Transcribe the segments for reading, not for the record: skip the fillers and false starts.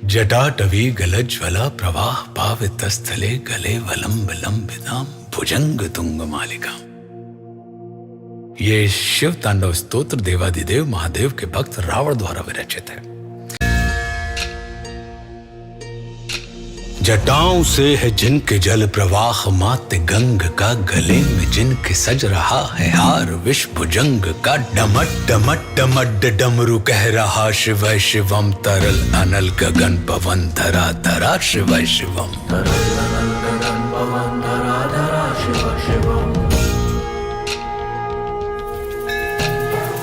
जटाटवी गलज्ज्वला प्रवाह पावितस्थले गले वलंबितां भुजंग तुंग मालिका। ये शिव तांडव स्तोत्र देवादिदेव महादेव के भक्त रावण द्वारा विरचित है। जटाओं से है जिनके जल प्रवाह मात गंग का, गले में जिनके सज रहा है हार विष भुजंग का। डमट डमट डमट डमरू कह रहा शिव शिवम, तरल अनल गगन पवन धरा धरा शिव शिवम।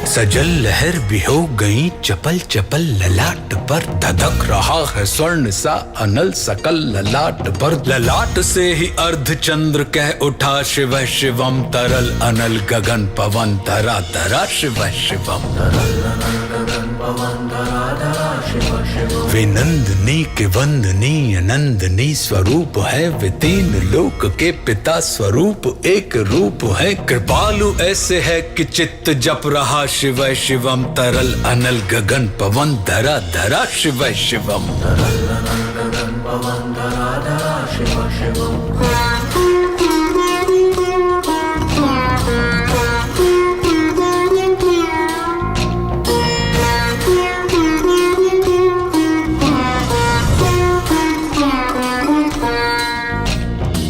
सजल लहर भी हो गई चपल चपल, ललाट पर धधक रहा है स्वर्ण सा अनल सकल ललाट पर। ललाट से ही अर्ध चंद्र कह उठा शिव शिवम, तरल अनल गगन पवन धरा धरा शिव शिवम। वे नंदनी के वंदनी अनंदनी स्वरूप है, वे तीन लोक के पिता स्वरूप एक रूप है। कृपालु ऐसे है कि चित्त जप रहा शिव शिवम, तरल अनल गगन पवन धरा धरा शिव शिवम।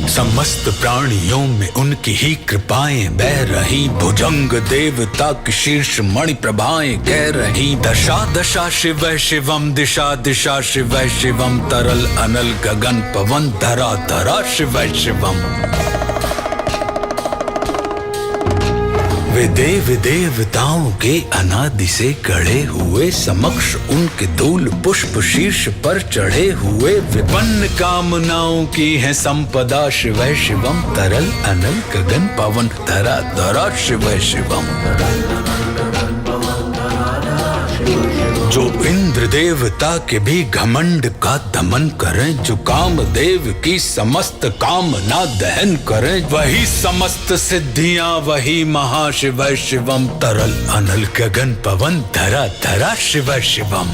समस्त प्राणियों में उनकी ही कृपाएं बह रही, भुजंग देवता की शीर्ष मणि प्रभाएं कह रही। दशा दशा शिव शिवम, दिशा दिशा शिव शिवम, तरल अनल गगन पवन धरा धरा शिव शिवम। वे देव देवताओं के अनादि से गढ़े हुए, समक्ष उनके धूल पुष्प शीर्ष पर चढ़े हुए। विपन्न कामनाओं की है संपदा शिव शिवम, तरल अनल गगन पवन धरा धरा शिव शिवम। जो इंद्र देवता के भी घमंड का दमन करें, जो कामदेव की समस्त कामना दहन करें, वही समस्त सिद्धियां वही महाशिव शिवम, तरल अनल गगन पवन धरा धरा शिव शिवम।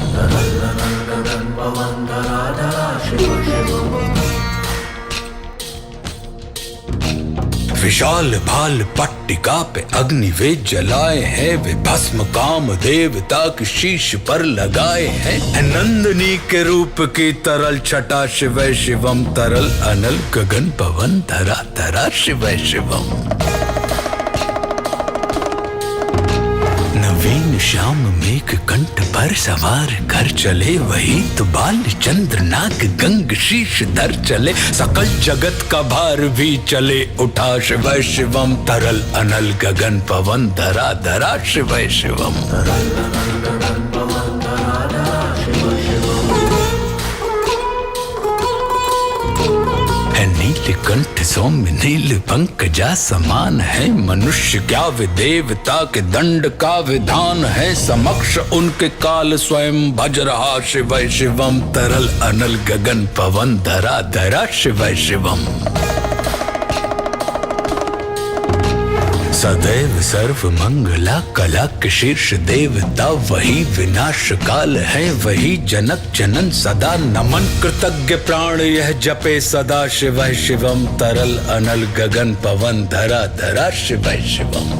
विशाल भाल पट्टिका पे अग्नि वे जलाए हैं, वे भस्म काम देवता की शीश पर लगाए हैं। नंदनी के रूप की तरल छटा शिव शिवम, तरल अनल गगन पवन धरा धरा शिव शिवम। नवीन श्याम मेघ कंठ पर सवार कर चले, वही तो बाल चंद्र नाग गंग शीश धर चले। सकल जगत का भार भी चले उठा शिव शिवम, तरल अनल गगन पवन धरा धरा शिव शिवम। नीलकंठ सौम्य नील पंकजा समान है, मनुष्य क्या वे देवता के दंड का विधान है। समक्ष उनके काल स्वयं भज रहा शिव शिवम, तरल अनल गगन पवन धरा धरा शिव शिवम। सदैव सर्व मंगला कला के शीर्ष देवता, वही विनाश काल है वही जनक जनन सदा। नमन कृतज्ञ प्राण यह जपे सदा शिव शिवम, तरल अनल गगन पवन धरा धरा शिव शिवम।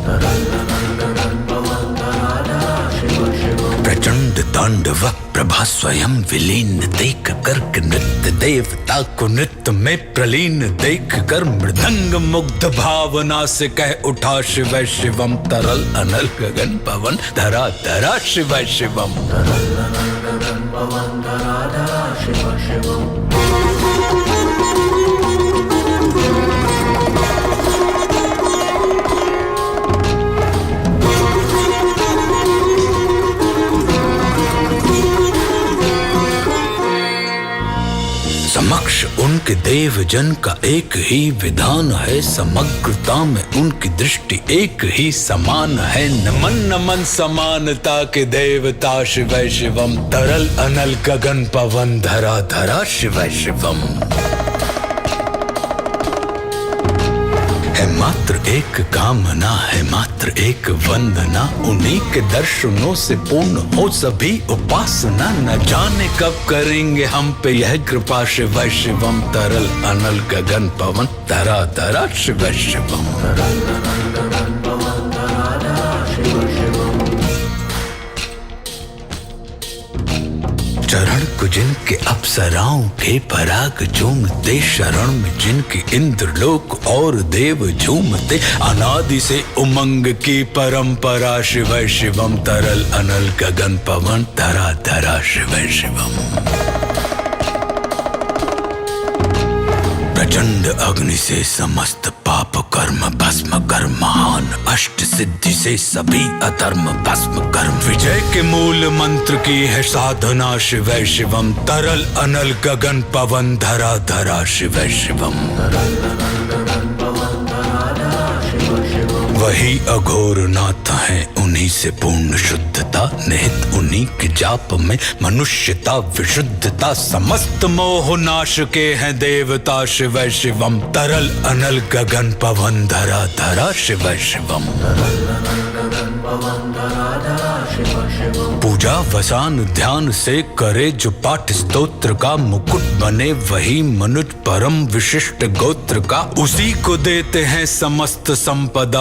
प्रचंड तांडव प्रभा स्वयं विलीन देख कर, नृत्य देवता को नृत्य में प्रलीन देख कर। मृदंग मुग्ध भावना से कह उठा शिव शिवम, तरल अनल गगन पवन धरा धरा शिव शिवम। समक्ष उनके देव जन का एक ही विधान है, समग्रता में उनकी दृष्टि एक ही समान है। नमन नमन समानता के देवता शिव शिवम, तरल अनल गगन पवन धरा धरा शिव शिवम। है मात्र एक कामना, है मात्र एक वंदना, उन्हीं के दर्शनों से पूर्ण हो सभी उपासना। न जाने कब करेंगे हम पे यह कृपा, शिव शिवम तरल अनल गगन पवन धरा धरा शिव शिवम। चरण को जिनके अप्सराओं के पराग झूमते, शरण में जिनकी इंद्रलोक और देव झूमते, अनादि से उमंग की परंपरा, शिव शिवम तरल अनल गगन पवन धरा धरा शिव शिवम। प्रचंड अग्नि से समस्त पाप कर्म भस्म कर, महान अष्ट सिद्धि से सभी अधर्म भस्म कर, विजय के मूल मंत्र की है साधना, शिव शिवम तरल अनल गगन पवन धरा धरा शिव शिवम। वही अघोर नाथ है, उन्हीं से पूर्ण शुद्धता, निहित उन्हीं के जाप में मनुष्यता विशुद्धता, समस्त मोह नाश के हैं देवता, शिव शिवम तरल अनल गगन पवन धरा धरा शिव शिवम। पूजा वसान ध्यान से करे जो पाठ स्तोत्र का, मुकुट बने वही मनुज परम विशिष्ट गोत्र का, उसी को देते हैं समस्त संपदा।